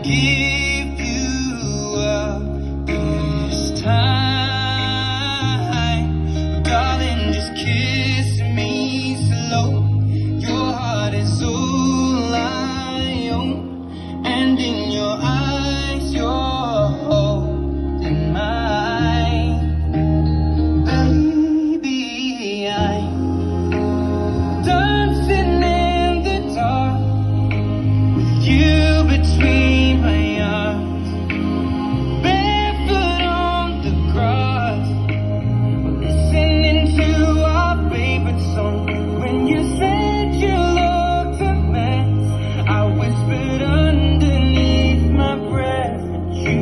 give you up this time. Darling, just kiss me slow. Your heart is all I own, and in your eyes you're holding mine. Baby, I'm dancing in the dark with you between my arms, barefoot on the grass, listening to our favorite song. When you said you looked a mess, I whispered underneath my breath, but you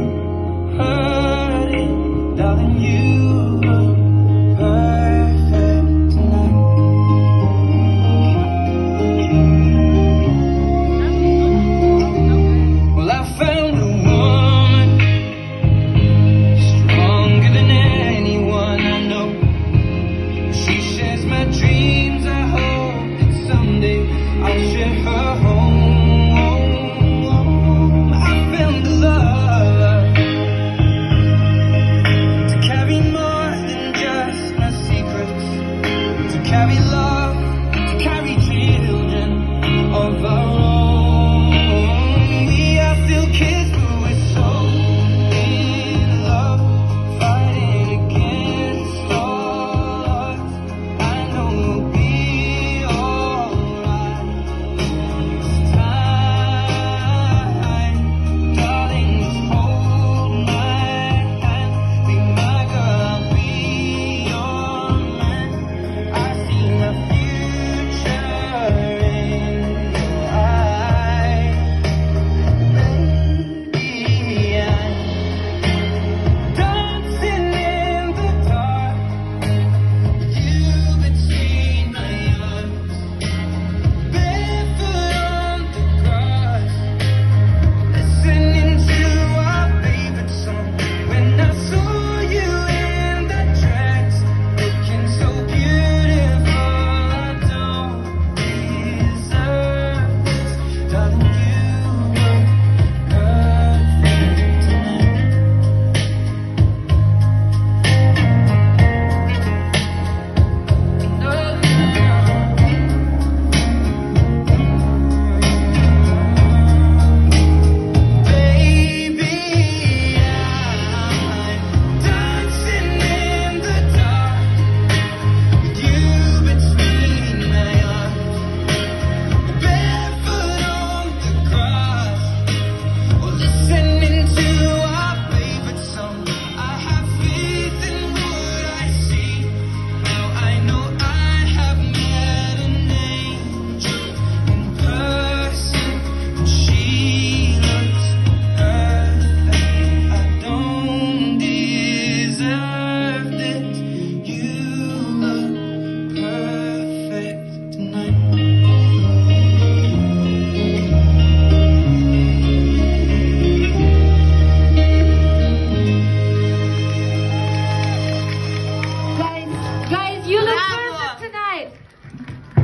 heard it, darling. You look perfect tonight. Well, I found a woman stronger than anyone I know. She shares my dreams. I hope that someday I'll share her home. I found a love to carry more than just my secrets, to carry love, to carry children of our